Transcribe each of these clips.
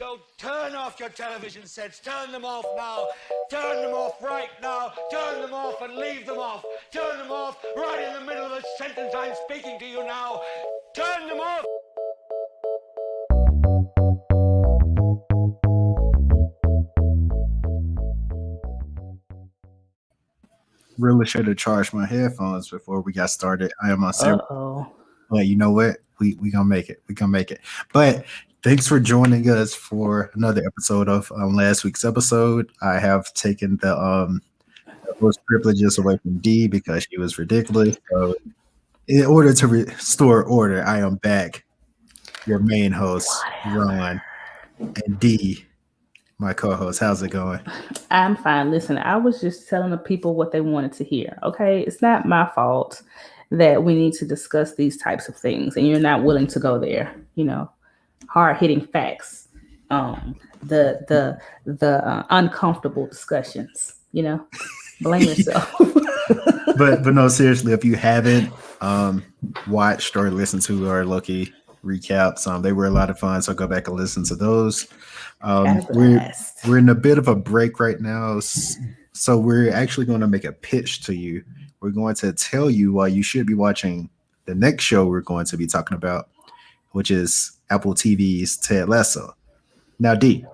So turn off your television sets. Turn them off now. Turn them off right now. Turn them off and leave them off. Turn them off right in the middle of the sentence I'm speaking to you now. Turn them off. Really should have charged my headphones before we got started. I am on several. Uh-oh. But you know what? We gonna make it. We gonna make it. But thanks for joining us for another episode of last week's episode. I have taken the host privileges away from D because she was ridiculous. So in order to restore order, I am back. Your main host, Ron, and D, my co-host. How's it going? I'm fine. Listen, I was just telling the people what they wanted to hear. Okay, it's not my fault that we need to discuss these types of things, and you're not willing to go there. You know, hard-hitting facts, the uncomfortable discussions. You know, blame yourself. but no, seriously, if you haven't watched or listened to our Loki recaps, they were a lot of fun. So go back and listen to those. We're in a bit of a break right now, so we're actually going to make a pitch to you. We're going to tell you why you should be watching the next show we're going to be talking about, which is Apple TV's Ted Lasso. Now, D,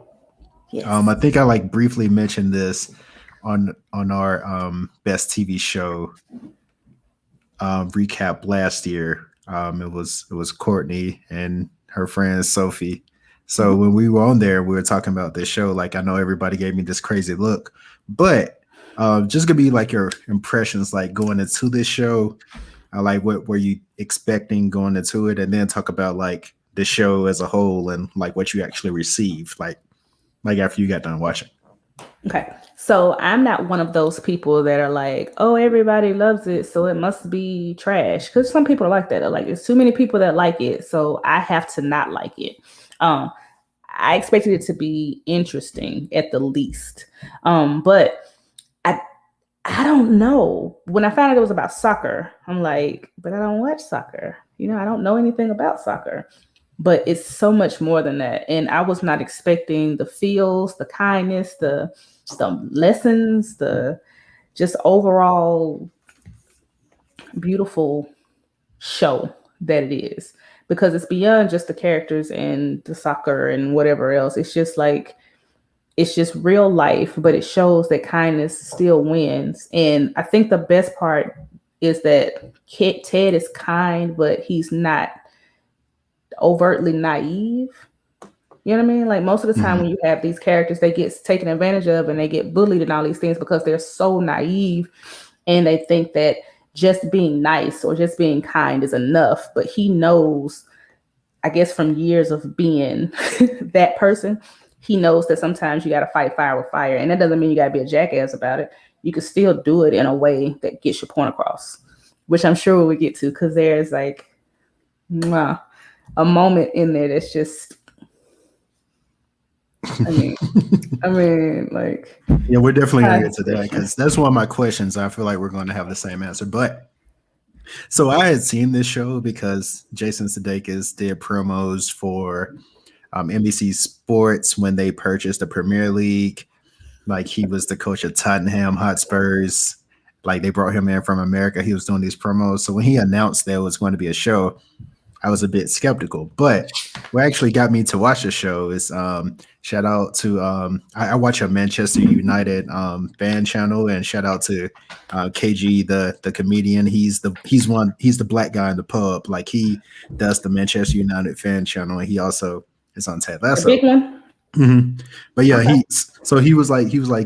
yes. I think I briefly mentioned this on our best TV show recap last year. It was Courtney and her friend Sophie. So when we were on there, we were talking about this show. I know everybody gave me this crazy look, but just gonna be your impressions, going into this show. What were you expecting going into it, and then talk about the show as a whole and what you actually received, after you got done watching. Okay, so I'm not one of those people that are like, oh, everybody loves it, so it must be trash. Because some people are like that. There's too many people that like it, so I have to not like it. I expected it to be interesting at the least. But I don't know. When I found out it was about soccer, I'm like, but I don't watch soccer. I don't know anything about soccer. But it's so much more than that. And I was not expecting the feels, the kindness, the lessons, the just overall beautiful show that it is. Because it's beyond just the characters and the soccer and whatever else. It's just it's just real life, but it shows that kindness still wins. And I think the best part is that Ted is kind, but he's not overtly naive. You know what I mean? Most of the time when you have these characters, they get taken advantage of and they get bullied and all these things because they're so naive and they think that just being nice or just being kind is enough. But he knows, I guess from years of being that person, he knows that sometimes you got to fight fire with fire. And that doesn't mean you got to be a jackass about it. You can still do it in a way that gets your point across, which I'm sure we'll get to, because there's a moment in there that's just, yeah, we're definitely going to get to that, because that's one of my questions. I feel like we're going to have the same answer. But so I had seen this show because Jason Sudeikis did promos for NBC Sports when they purchased the Premier League. He was the coach of Tottenham Hotspurs. They brought him in from America. He was doing these promos. So when he announced there was going to be a show, I was a bit skeptical. But what actually got me to watch the show is shout out to I watch a Manchester United fan channel, and shout out to KG, the comedian. He's the black guy in the pub. He does the Manchester United fan channel, and he also is on Ted Lasso. The big one. Mm-hmm. But yeah, he was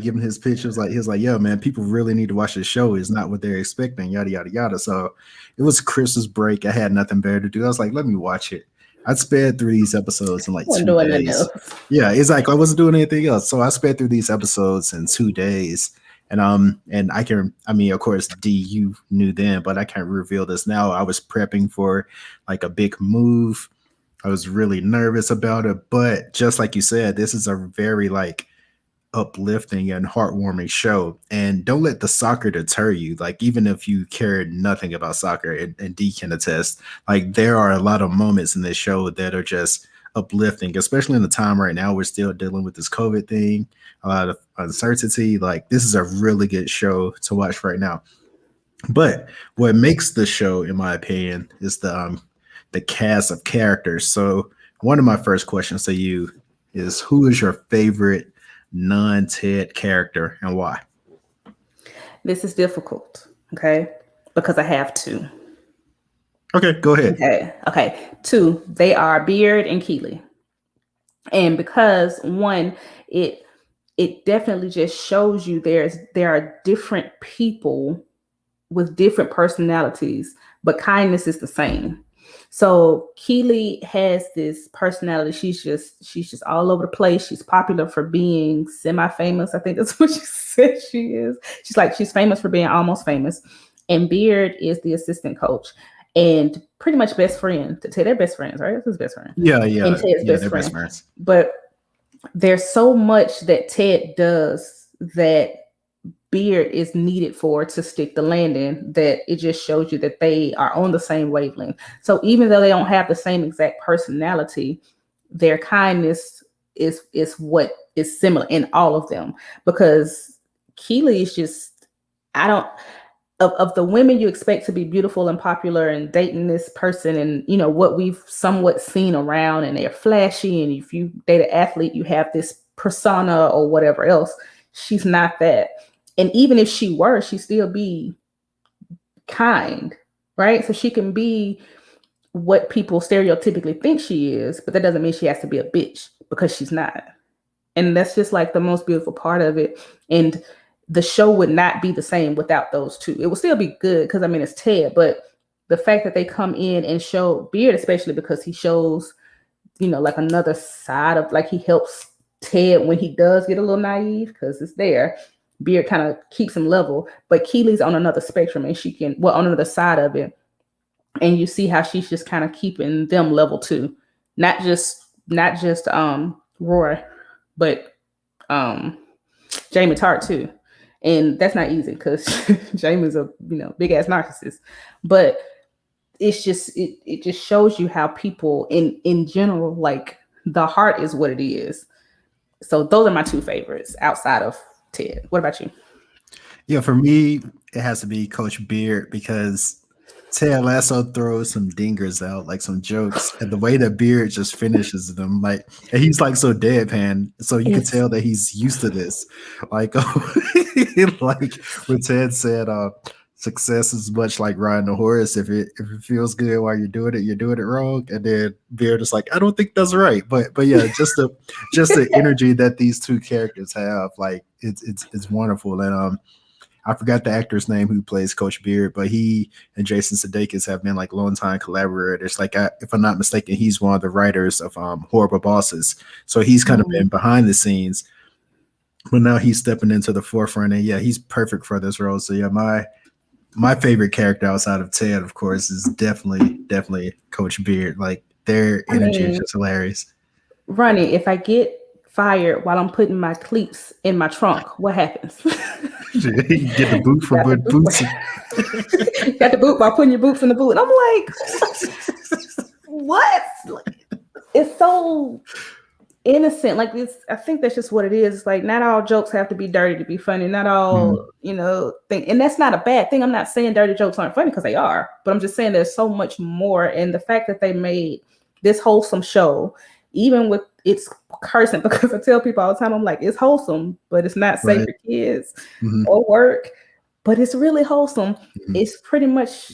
giving his pitch. He was like, yo, man, people really need to watch this show. It's not what they're expecting, yada yada yada. So it was Christmas break. I had nothing better to do. I was like, let me watch it. I sped through these episodes in 2 days. Yeah, it's I wasn't doing anything else. So I sped through these episodes in 2 days. And of course, D, you knew then, but I can't reveal this now. I was prepping for a big move. I was really nervous about it, but just like you said, this is a very uplifting and heartwarming show. And don't let the soccer deter you. Even if you care nothing about soccer, and D can attest, there are a lot of moments in this show that are just uplifting, especially in the time right now. We're still dealing with this COVID thing, a lot of uncertainty. Like, this is a really good show to watch right now. But what makes the show, in my opinion, is the cast of characters. So one of my first questions to you is, who is your favorite non-Ted character and why? This is difficult, okay? Because I have two. Okay, go ahead. Okay. Two. They are Beard and Keeley. And because one, it definitely just shows you there are different people with different personalities, but kindness is the same. So Keely has this personality. She's just all over the place. She's popular for being semi-famous. I think that's what she said she is. She's famous for being almost famous. And Beard is the assistant coach and pretty much best friend to Ted. They're best friends, right? That's his best friend. Yeah. And Ted's Yeah, best they're friend. best friends. But there's so much that Ted does that Beard is needed for to stick the landing, that it just shows you that they are on the same wavelength. So even though they don't have the same exact personality, their kindness is what is similar in all of them. Because Keely is just, I don't, of the women you expect to be beautiful and popular and dating this person, and you know what we've somewhat seen around, and they're flashy, and if you date an athlete you have this persona or whatever else. She's not that. And even if she were, she'd still be kind, right? So she can be what people stereotypically think she is, but that doesn't mean she has to be a bitch, because she's not. And that's just like the most beautiful part of it. And the show would not be the same without those two. It would still be good because, I mean, it's Ted, but the fact that they come in and show Beard, especially because he shows, you know, like another side of, like, he helps Ted when he does get a little naive, because it's there. Beard kind of keeps him level, but Keely's on another spectrum, and she can, well, on another side of it. And you see how she's just kind of keeping them level too. Not just Roy, but Jamie Tart too. And that's not easy because Jamie's a, you know, big ass narcissist. But it's just, it just shows you how people in general, like, the heart is what it is. So those are my two favorites outside of Ted. What about you? Yeah, for me, it has to be Coach Beard, because Ted Lasso throws some dingers out, like some jokes, and the way that Beard just finishes them, like, and he's like so deadpan, so you can tell that he's used to this. Like, like when Ted said, "Success is much like riding a horse. If it feels good while you're doing it wrong." And then Beard is like, "I don't think that's right." But yeah, just the energy that these two characters have, like, it's wonderful. And I forgot the actor's name who plays Coach Beard, but he and Jason Sudeikis have been like longtime collaborators. Like, if I'm not mistaken, he's one of the writers of Horrible Bosses, so he's kind of been behind the scenes, but now he's stepping into the forefront, and yeah, he's perfect for this role. So yeah, my favorite character outside of Ted, of course, is definitely Coach Beard. Like, their energy is just hilarious. Ronnie, if I get fired while I'm putting my cleats in my trunk, what happens? You get the boot for good boots. Got the boot by putting your boots in the boot. And I'm like, what? It's so innocent. Like, I think that's just what it is. It's like, not all jokes have to be dirty to be funny. Not all, you know, and that's not a bad thing. I'm not saying dirty jokes aren't funny, because they are, but I'm just saying there's so much more. And the fact that they made this wholesome show, even with its cursing, because I tell people all the time, I'm like, it's wholesome, but it's not safe for kids or work, but it's really wholesome. It's pretty much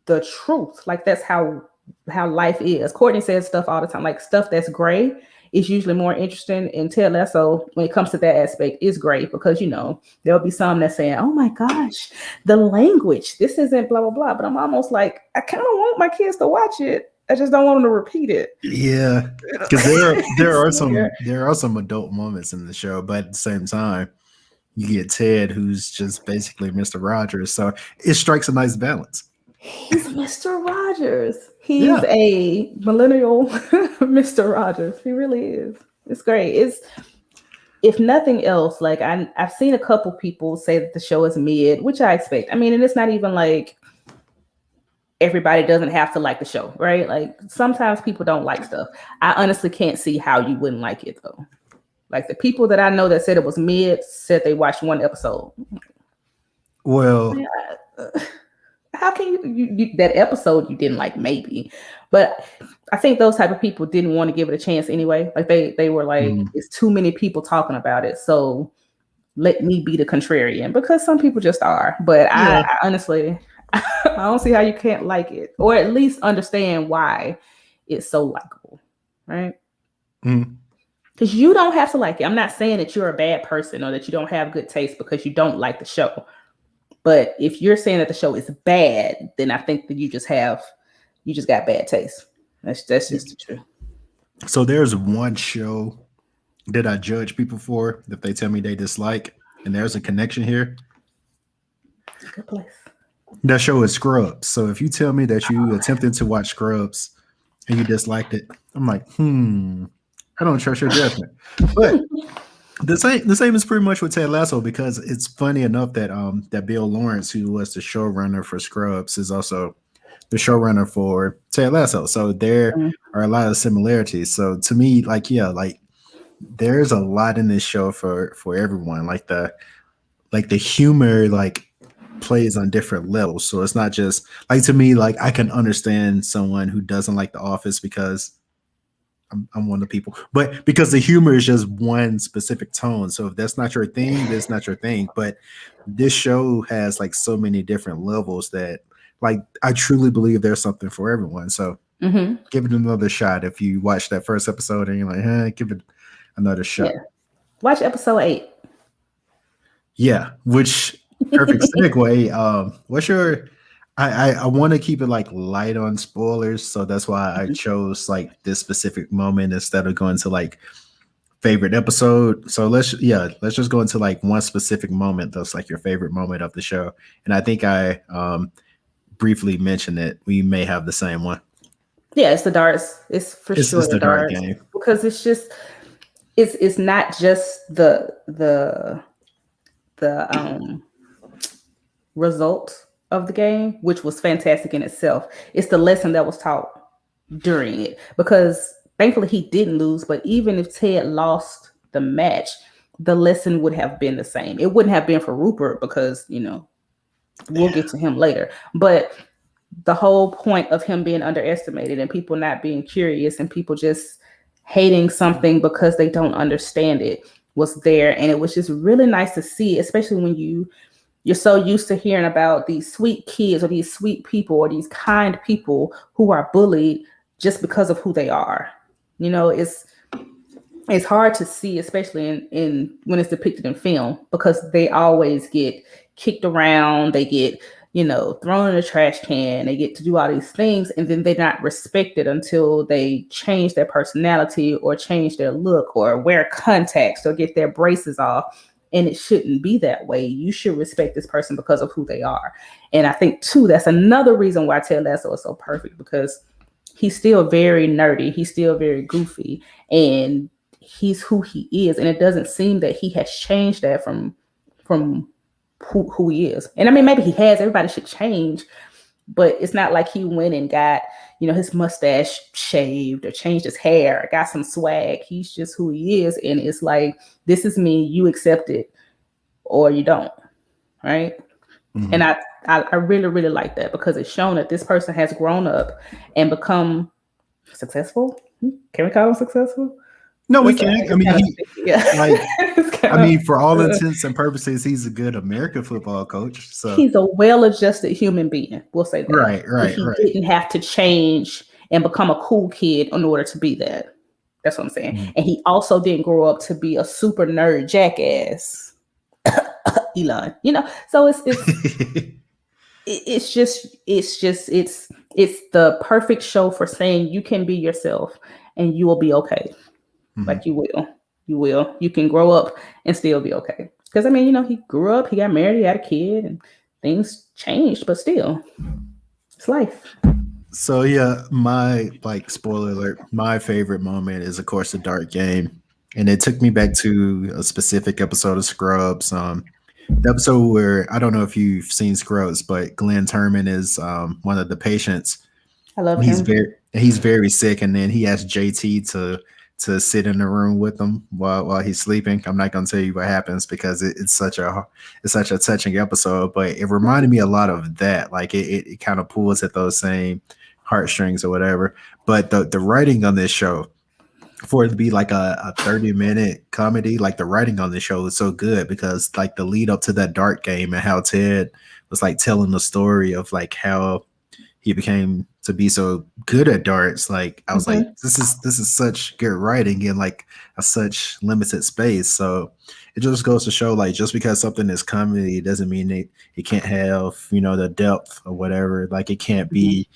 the truth. Like, that's how life is. Courtney says stuff all the time, like, stuff that's gray is usually more interesting. And Ted Lasso, when it comes to that aspect, is great, because, you know, there'll be some that's saying, oh my gosh, the language, this isn't blah, blah, blah. But I'm almost like, I kind of want my kids to watch it. I just don't want them to repeat it. Yeah, because there are some adult moments in the show, but at the same time, you get Ted, who's just basically Mr. Rogers. So it strikes a nice balance. He's Mr. Rogers. He's a millennial Mr. Rogers. He really is. It's great. It's, if nothing else, like, I've seen a couple people say that the show is mid, which I expect. I mean, and it's not even like, everybody doesn't have to like the show, right? Like sometimes people don't like stuff. I honestly can't see how you wouldn't like it though. Like the people that I know that said it was mid said they watched one episode. Well, How can you that episode you didn't like maybe, but I think those type of people didn't want to give it a chance anyway. Like they were like, it's too many people talking about it, so let me be the contrarian, because some people just are. But yeah. I honestly, I don't see how you can't like it, or at least understand why it's so likable, right? Because you don't have to like it. I'm not saying that you're a bad person or that you don't have good taste because you don't like the show. But if you're saying that the show is bad, then I think that you just got bad taste. That's just the truth. So there's one show that I judge people for if they tell me they dislike, and there's a connection here. Good place. That show is Scrubs. So if you tell me that you attempted to watch Scrubs and you disliked it, I'm like, I don't trust your judgment. But the same is pretty much with Ted Lasso, because it's funny enough that that Bill Lawrence, who was the showrunner for Scrubs, is also the showrunner for Ted Lasso. So there are a lot of similarities. So to me, like, yeah, like there's a lot in this show for everyone. Like the humor like plays on different levels. So it's not just like, to me, like I can understand someone who doesn't like The Office because I'm one of the people, but because the humor is just one specific tone. So if that's not your thing, that's not your thing. But this show has like so many different levels that like I truly believe there's something for everyone. So give it another shot. If you watch that first episode and you're like, give it another shot. Yeah. Watch episode 8. Yeah, which perfect segue. What's your I want to keep it like light on spoilers, so that's why I chose like this specific moment instead of going to like favorite episode. So let's just go into like one specific moment that's like your favorite moment of the show. And I think I briefly mentioned it. We may have the same one. Yeah, it's the darts. It's for sure the darts game, because it's just it's not just the result of the game, which was fantastic in itself. It's the lesson that was taught during it, because thankfully he didn't lose. But even if Ted lost the match, the lesson would have been the same. It wouldn't have been for Rupert because, we'll get to him later. But the whole point of him being underestimated and people not being curious and people just hating something because they don't understand it was there. And it was just really nice to see, especially when you're so used to hearing about these sweet kids or these sweet people or these kind people who are bullied just because of who they are. It's hard to see, especially in when it's depicted in film, because they always get kicked around. They get, thrown in a trash can. They get to do all these things, and then they're not respected until they change their personality or change their look or wear contacts or get their braces off. And it shouldn't be that way. You should respect this person because of who they are. And I think, too, that's another reason why Ted Lasso is so perfect, because he's still very nerdy. He's still very goofy. And he's who he is. And it doesn't seem that he has changed that from who he is. And I mean, maybe he has. Everybody should change. But it's not like he went and got, his mustache shaved or changed his hair or got some swag. He's just who he is. And it's like, this is me. You accept it or you don't. Right. Mm-hmm. And I really, really like that, because it's shown that this person has grown up and become successful. Can we call him successful? No, we can't. I mean, for all intents and purposes, he's a good American football coach. So he's a well-adjusted human being. We'll say that. Right. He didn't have to change and become a cool kid in order to be that. That's what I'm saying. Mm-hmm. And he also didn't grow up to be a super nerd jackass. Elon, So it's it's the perfect show for saying you can be yourself and you will be okay. Mm-hmm. Like you will. You can grow up and still be okay. Because I mean, he grew up, he got married, he had a kid, and things changed, but still, it's life. So yeah, my spoiler alert, my favorite moment is of course the dart game. And it took me back to a specific episode of Scrubs. The episode where I don't know if you've seen Scrubs, but Glenn Turman is one of the patients. I love He's him. very sick, and then he asked JT to sit in the room with him while he's sleeping. I'm not gonna tell you what happens because it's such a touching episode, but it reminded me a lot of that. Like it kind of pulls at those same heartstrings or whatever. But the writing on this show, for it to be like a 30-minute comedy, like the writing on this show is so good because like the lead up to that dart game and how Ted was like telling the story of like how he became to be so good at darts. Like I was like, Mhm. this is such good writing in like a such limited space. So it just goes to show like just because something is comedy doesn't mean it can't have, the depth or whatever. Like it can't Mhm. be,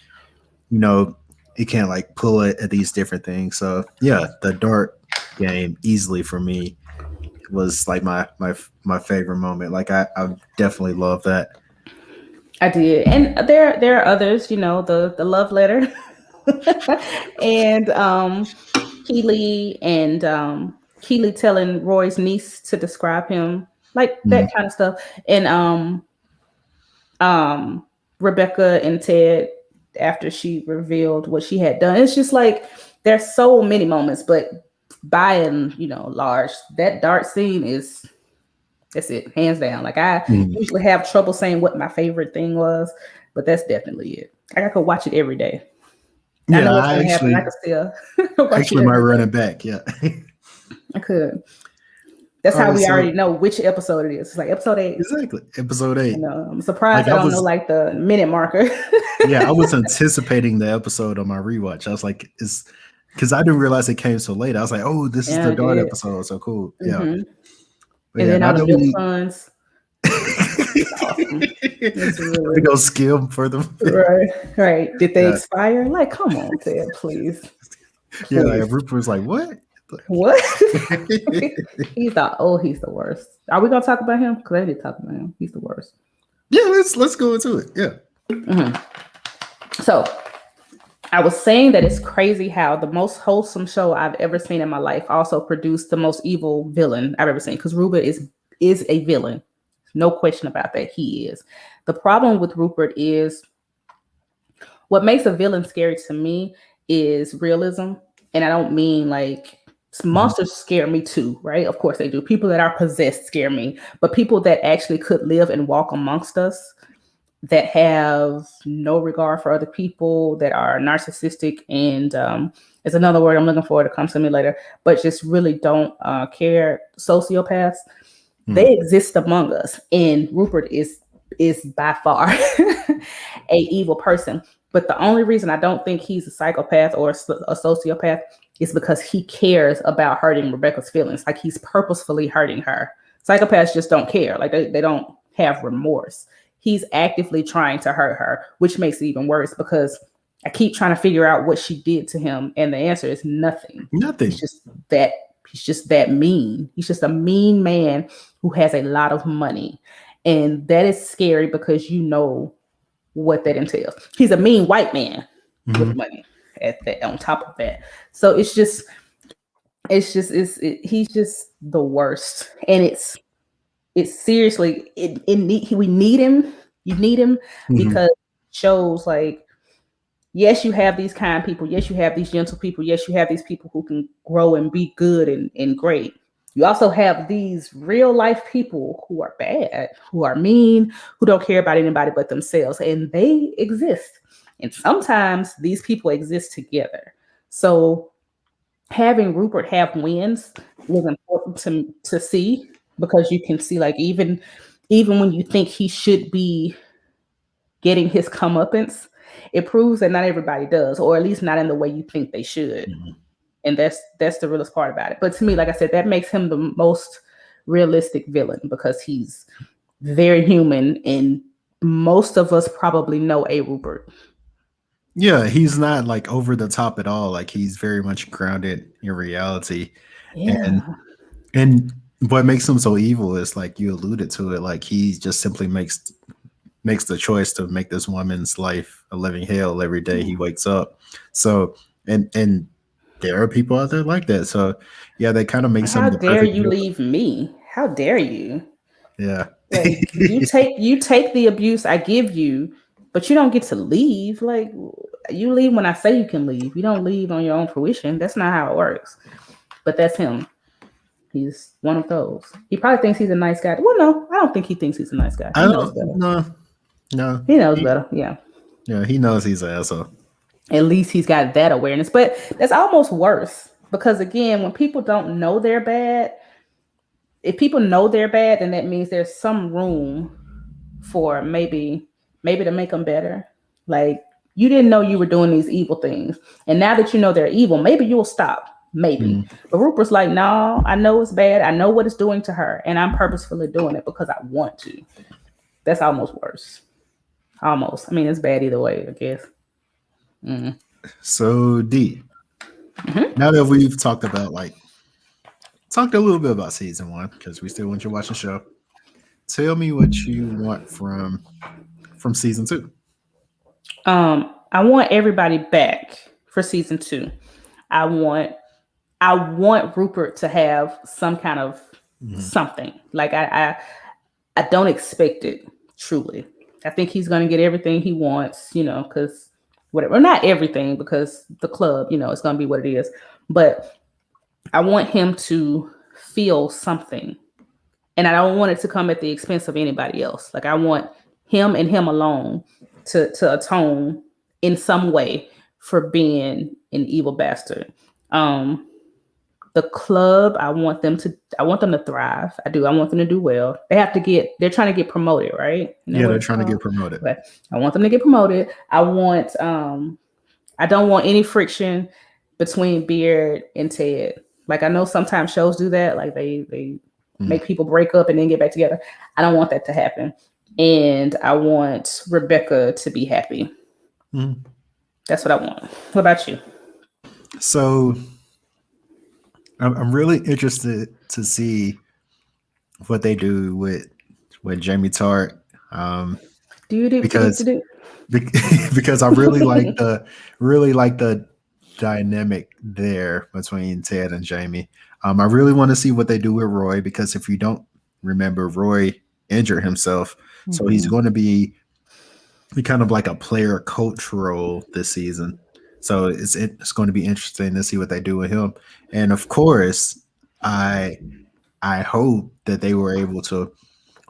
you know, it can't like pull it at these different things. So yeah, the dart game easily for me was like my favorite moment. Like I definitely love that. I did, and there are others. The love letter, and Keely and Keely telling Roy's niece to describe him, like that Mhm. kind of stuff, and um Rebecca and Ted after she revealed what she had done. It's just like there's so many moments, but by and large, that dart scene is that's it, hands down. Like I Mhm. usually have trouble saying what my favorite thing was, but that's definitely it. Like I could watch it every day. I Yeah, know what's I gonna happen. I actually could still watch it actually might every run day. it back. Yeah. I could. That's All how right, we already so know which episode it is. It's like episode 8. exactly episode 8. I'm surprised Like I I don't know was, like the minute marker. yeah, I was anticipating the episode on my rewatch. I was like, it's because I didn't realize it came so late. I was like, oh, this is Yeah, the I Dart did. episode. So cool. Yeah. hmm But And yeah, then now all the that milk we puns. It's awesome. It's we really go skim for them. right. Right. Did they Yeah. expire? Like, come on, Ted, please. Yeah, like Please. Rupert was like, what? What? He's the worst. Are we gonna talk about him? Because I did talk about him. He's the worst. Yeah, let's go into it. Yeah. Mhm. So I was saying that it's crazy how the most wholesome show I've ever seen in my life also produced the most evil villain I've ever seen. Because Rupert is a villain, no question about that. He is. The problem with Rupert is what makes a villain scary to me is realism, and I don't mean like Mhm. monsters scare me too, right? Of course they do. People that are possessed scare me, but people that actually could live and walk amongst us that have no regard for other people, that are narcissistic, and it's another word I'm looking for to come to me later, but just really don't care. Sociopaths, Mhm. they exist among us, and Rupert is by far a evil person. But the only reason I don't think he's a psychopath or a sociopath is because he cares about hurting Rebecca's feelings. Like he's purposefully hurting her. Psychopaths just don't care. Like they don't have remorse. He's actively trying to hurt her, which makes it even worse because I keep trying to figure out what she did to him, and the answer is nothing. He's Nothing. just that he's just that mean. He's just a mean man who has a lot of money. And that is scary because you know what that entails. He's a mean white man with Mhm. money at that on top of that. So he's just the worst. And it's seriously we need him. You need him Mhm. because it shows like yes, you have these kind people. Yes, you have these gentle people. Yes, you have these people who can grow and be good and great. You also have these real life people who are bad, who are mean, who don't care about anybody but themselves, and they exist. And sometimes these people exist together. So having Rupert have wins was important to see because you can see like even when you think he should be getting his comeuppance, it proves that not everybody does, or at least not in the way you think they should. Mhm. And that's the realest part about it. But to me, like I said, that makes him the most realistic villain because he's very human, and most of us probably know a Rupert. Yeah, he's not like over the top at all. Like he's very much grounded in reality. And Yeah. and what makes him so evil is like you alluded to it, like he just simply makes the choice to make this woman's life a living hell every day he wakes up. So and there are people out there like that. So yeah, that kind of makes him How the dare perfect you villain. leave me? How dare you? Yeah. Like you take the abuse I give you, but you don't get to leave. Like you leave when I say you can leave. You don't leave on your own fruition. That's not how it works. But that's him. He's one of those. He probably thinks he's a nice guy. Well, no, I don't think he thinks he's a nice guy. He I knows don't. better. No. He knows better. Yeah. Yeah, he knows he's an asshole. At least he's got that awareness. But that's almost worse because again, when people don't know they're bad, if people know they're bad, then that means there's some room for maybe to make them better. Like you didn't know you were doing these evil things, and now that you know they're evil, maybe you'll stop. Maybe. But Rupert's like, no, I know it's bad. I know what it's doing to her, and I'm purposefully doing it because I want to. That's almost worse. Almost. I mean, it's bad either way, I guess. So D, now that we've talked a little bit about season 1 because we still want you to watch the show. Tell me what you want from season 2. I want everybody back for season 2. I want Rupert to have some kind of something. Like I don't expect it truly. I think he's going to get everything he wants, because whatever, not everything, because the club, it's going to be what it is. But I want him to feel something, and I don't want it to come at the expense of anybody else. Like I want him and him alone to atone in some way for being an evil bastard. The club, I want them to thrive. I do. I want them to do well. They're trying to get promoted, right? Yeah, they're trying to get promoted. But I want them to get promoted. I don't want any friction between Beard and Ted. Like I know sometimes shows do that. Like they make people break up and then get back together. I don't want that to happen. And I want Rebecca to be happy. That's what I want. What about you? So I'm really interested to see what they do with Jamie Tart. Because I really like the dynamic there between Ted and Jamie. I really want to see what they do with Roy, because if you don't remember, Roy injured himself, so he's going to be kind of like a player coach role this season. So it's going to be interesting to see what they do with him. And of course, I hope that they were able to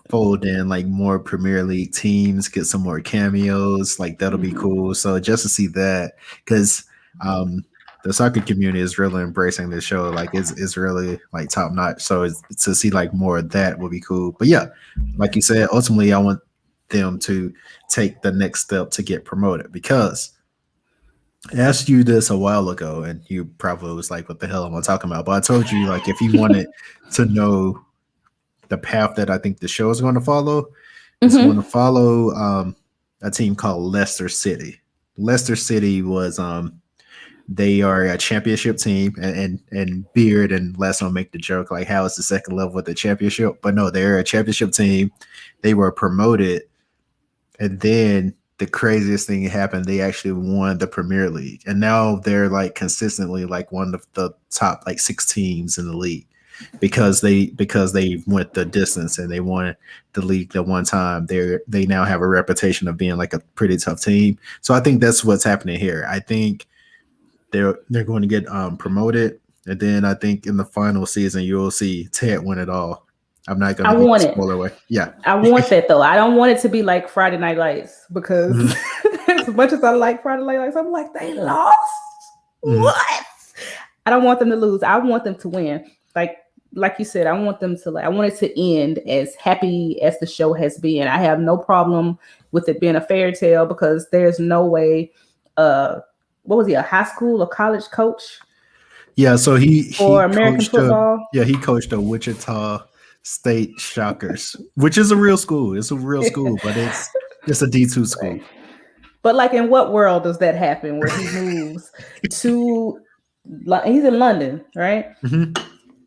fold in like more Premier League teams, get some more cameos. Like that'll be cool. So just to see that, because the soccer community is really embracing this show. Like it's really like top notch. So to see like more of that will be cool. But yeah, like you said, ultimately I want them to take the next step to get promoted, because I asked you this a while ago and you probably was like, what the hell am I talking about? But I told you, like, if you wanted to know the path that I think the show is going to follow, it's going to follow a team called Leicester City. Leicester City was they are a championship team, and Beard and Lasso make the joke like, how is the second level of the championship? But no, they're a championship team. They were promoted, and then the craziest thing happened. They actually won the Premier League, and now they're like consistently like one of the top like 6 teams in the league, because they went the distance and they won the league the one time. They now have a reputation of being like a pretty tough team. So I think that's what's happening here. I think they're going to get promoted, and then I think in the final season you'll see Ted win it all. I'm not going to give spoiler away. Yeah. I want that though. I don't want it to be like Friday Night Lights, because as much as I like Friday Night Lights, I'm like, they lost? What? I don't want them to lose. I want them to win. Like you said, I want it to end as happy as the show has been. I have no problem with it being a fairy tale, because there's no way, what was he, a high school or college coach? Yeah, so he American football. He coached the Wichita State Shockers, which is a real school. It's a real school, but it's a D2 school. Right. But like, in what world does that happen where he moves to? He's in London, right?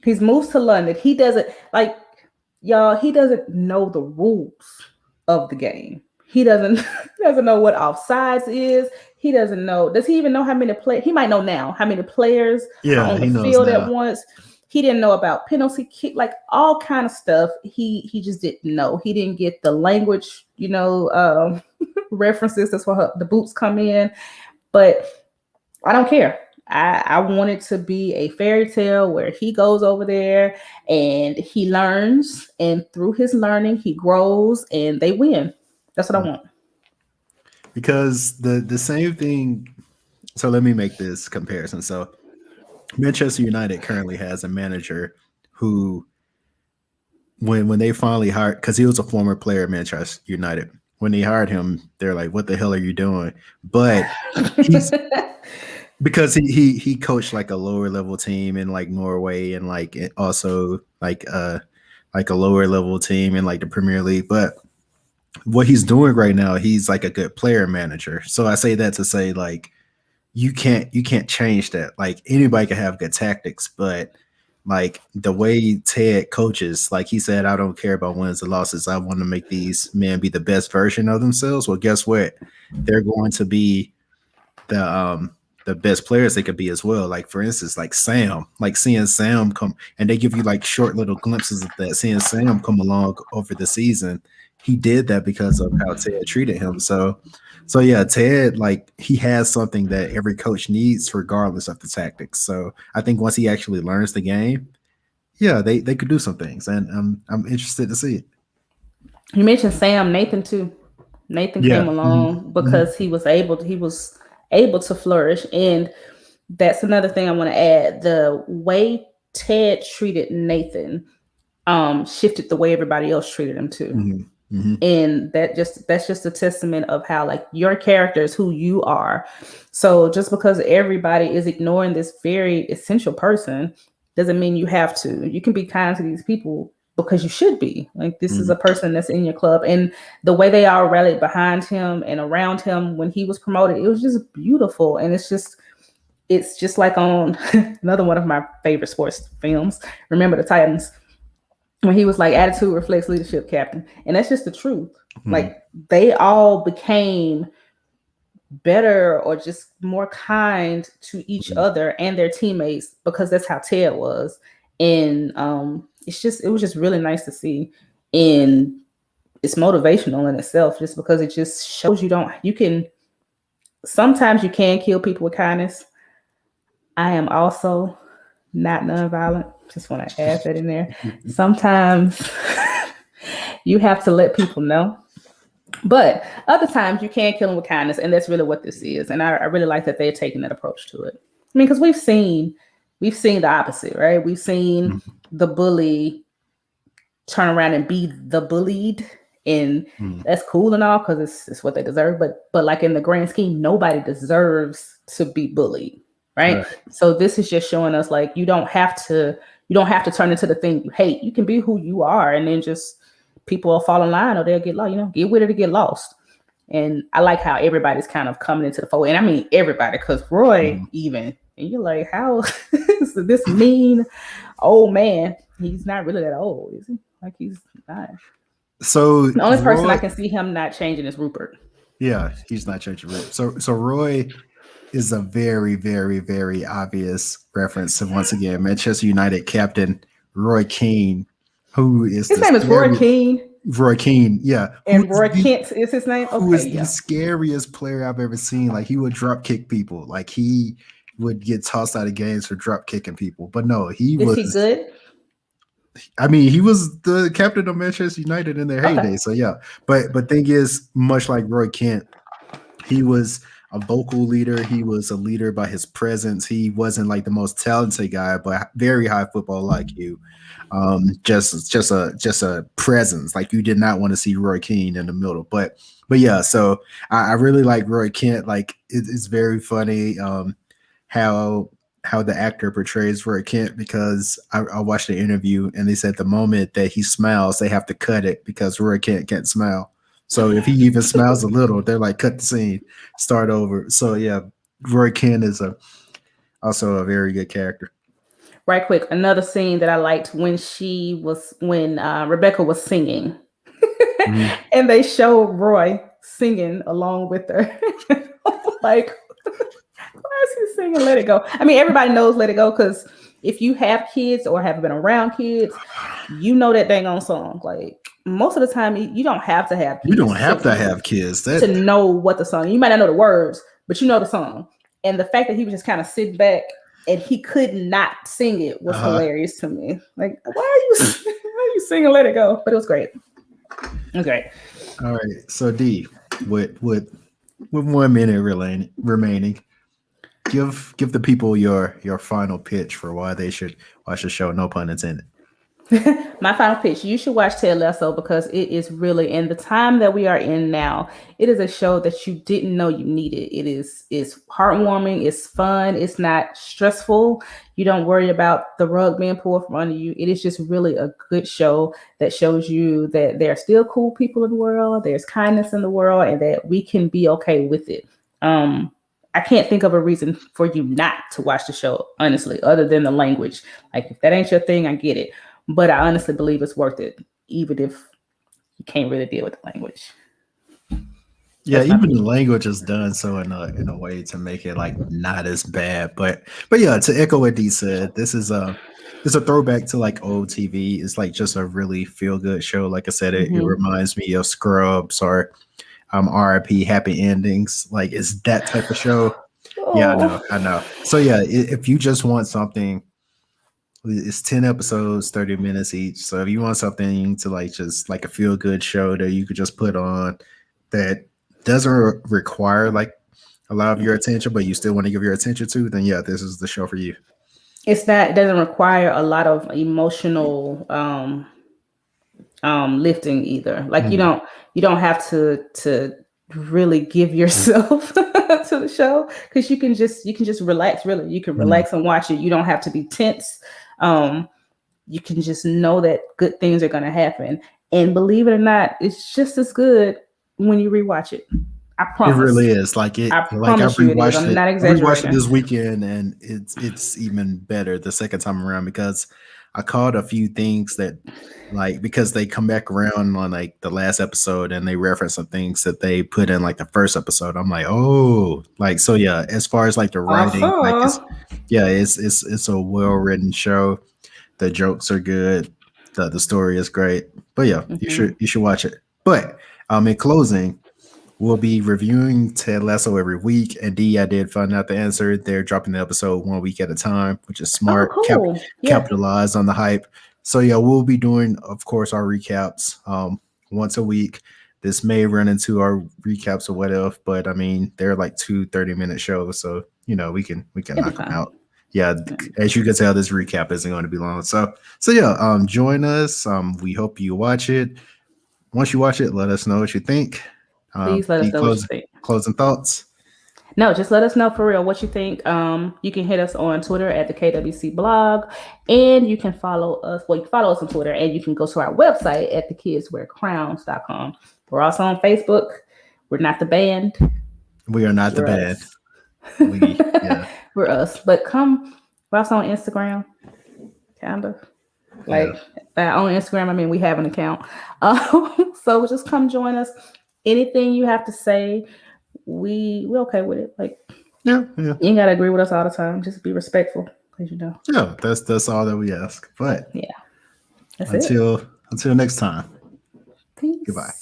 He's moved to London. He doesn't he doesn't know the rules of the game. He doesn't know what offsides is. He doesn't know. Does he even know how many players? He might know now how many players are on the field at once. he didn't know about penalty kick, like all kind of stuff. He just didn't know. He didn't get the language, references. That's where the boots come in. But I don't care. I want it to be a fairy tale where he goes over there and he learns, and through his learning, he grows and they win. That's what I want. Because the same thing. So let me make this comparison. So Manchester United currently has a manager who, when they finally hired, because he was a former player at Manchester United, when they hired him, they're like, "What the hell are you doing?" But he's because he coached like a lower level team in like Norway, and like also like a lower level team in like the Premier League. But what he's doing right now, he's like a good player manager. So I say that to say like you can't change that. Like anybody can have good tactics, but like the way Ted coaches, like he said, I don't care about wins and losses. I want to make these men be the best version of themselves. Well, guess what? They're going to be the best players they could be as well. Like for instance, like Sam, like seeing Sam come, and they give you like short little glimpses of that. Seeing Sam come along over the season, he did that because of how Ted treated him. So yeah, Ted, like he has something that every coach needs regardless of the tactics. So I think once he actually learns the game, yeah, they could do some things, and I'm interested to see it. You mentioned Sam, Nathan too. Nathan came along because he was able to flourish. And that's another thing I want to add. The way Ted treated Nathan shifted the way everybody else treated him too. And that's just a testament of how like your character is who you are. So just because everybody is ignoring this very essential person doesn't mean you have to. You can be kind to these people because you should be. Like this is a person that's in your club, and the way they all rallied behind him and around him when he was promoted, it was just beautiful. And it's just like on another one of my favorite sports films, Remember the Titans, when he was like, attitude reflects leadership, captain. And that's just the truth. Like they all became better or just more kind to each other and their teammates because that's how Ted was. And it was just really nice to see. And it's motivational in itself just because it just shows sometimes you can kill people with kindness. I am also not nonviolent. Just want to add that in there. Sometimes you have to let people know. But other times you can kill them with kindness. And that's really what this is. And I really like that they're taking that approach to it. I mean, because we've seen the opposite, right? We've seen the bully turn around and be the bullied. And that's cool and all because it's what they deserve. But like in the grand scheme, nobody deserves to be bullied. Right. So this is just showing us like you don't have to turn into the thing you hate. You can be who you are, and then just people will fall in line or they'll get lost, get with it or get lost. And I like how everybody's kind of coming into the fold. And I mean everybody, because Roy even, and you're like, how is this mean old man? He's not really that old, is he? Like he's not. So the only person I can see him not changing is Rupert. Yeah, he's not changing Rupert. So Roy is a very, very, very obvious reference to, once again, Manchester United captain Roy Keane, who is his name is Roy Keane. Roy Keane, yeah. And Roy Kent is his name? Okay, who is the scariest player I've ever seen. Like, he would drop kick people. Like, he would get tossed out of games for drop kicking people. But no, is he good? I mean, he was the captain of Manchester United in their heyday. So, yeah. But thing is, much like Roy Kent, he was a vocal leader. He was a leader by his presence. He wasn't like the most talented guy, but very high football IQ. Just a presence. Like you did not want to see Roy Keane in the middle. But yeah, so I really like Roy Kent. Like it's very funny how the actor portrays Roy Kent, because I watched the interview and they said the moment that he smiles, they have to cut it because Roy Kent can't smile. So if he even smiles a little, they're like, cut the scene, start over. So yeah, Roy Kent is also a very good character. Right quick, another scene that I liked when Rebecca was singing, and they showed Roy singing along with her. Like, why is he singing "Let It Go"? I mean, everybody knows "Let It Go" because if you have kids or have been around kids, you know that dang on song. Like most of the time, you don't have to have You don't kids have to have kids. to know what the song. You might not know the words, but you know the song. And the fact that he was just kind of sitting back and he could not sing it was hilarious to me. Like, why are you singing Let It Go? But it was great. It was great. All right. So D, with 1 minute remaining, give the people your final pitch for why they should watch the show. No pun intended. My final pitch: you should watch Ted Lasso because it is really, in the time that we are in now, it is a show that you didn't know you needed. It's heartwarming, it's fun, it's not stressful. You don't worry about the rug being pulled from under you. It is just really a good show that shows you that there are still cool people in the world, there's kindness in the world, and that we can be okay with it. I can't think of a reason for you not to watch the show, honestly, other than the language. Like, if that ain't your thing, I get it. But I honestly believe it's worth it, even if you can't really deal with the language. Yeah, even the language is done so in a way to make it like not as bad. But yeah, to echo what D said, this is a throwback to like old TV. It's like just a really feel good show. Like I said, it reminds me of Scrubs or RIP Happy Endings. Like it's that type of show. Yeah, I know. So yeah, if you just want something. It's 10 episodes, 30 minutes each. So if you want something to like just like a feel good show that you could just put on that doesn't require like a lot of your attention, but you still want to give your attention to, then yeah, this is the show for you. It doesn't require a lot of emotional lifting either. Like you don't have to really give yourself to the show, because you can just relax. Really, you can relax and watch it. You don't have to be tense. You can just know that good things are going to happen, and believe it or not, it's just as good when you rewatch it. I promise. It really is. Like it. I promise you it is. I'm not exaggerating. I rewatched it this weekend, and it's even better the second time around because I caught a few things that, like, because they come back around on like the last episode and they reference some things that they put in like the first episode. I'm like, oh, like, so yeah. As far as like the writing, like, it's a well written show. The jokes are good. The story is great. But yeah, you should watch it. But in closing, we'll be reviewing Ted Lasso every week. And D, I did find out the answer. They're dropping the episode 1 week at a time, which is smart. Oh, cool. Capitalize on the hype. So yeah, we'll be doing, of course, our recaps once a week. This may run into our recaps or what if, but I mean, they're like 2 30-minute shows, so you know we can knock them out. Yeah, as you can tell, this recap isn't going to be long. So yeah, join us. We hope you watch it. Once you watch it, let us know what you think. Please let us know what you think. Closing thoughts? No, just let us know for real what you think. You can hit us on Twitter at the KWC blog, and you can follow us. Well, you can follow us on Twitter, and you can go to our website at thekidswearcrowns.com. We're also on Facebook. We're not the band. We are not the band. We're us. But we're also on Instagram, kind of. Like on Instagram, I mean, we have an account. So just come join us. Anything you have to say, we're okay with it. Like, you ain't gotta agree with us all the time. Just be respectful, because you know. Yeah, that's all that we ask. But yeah, until next time. Peace. Goodbye.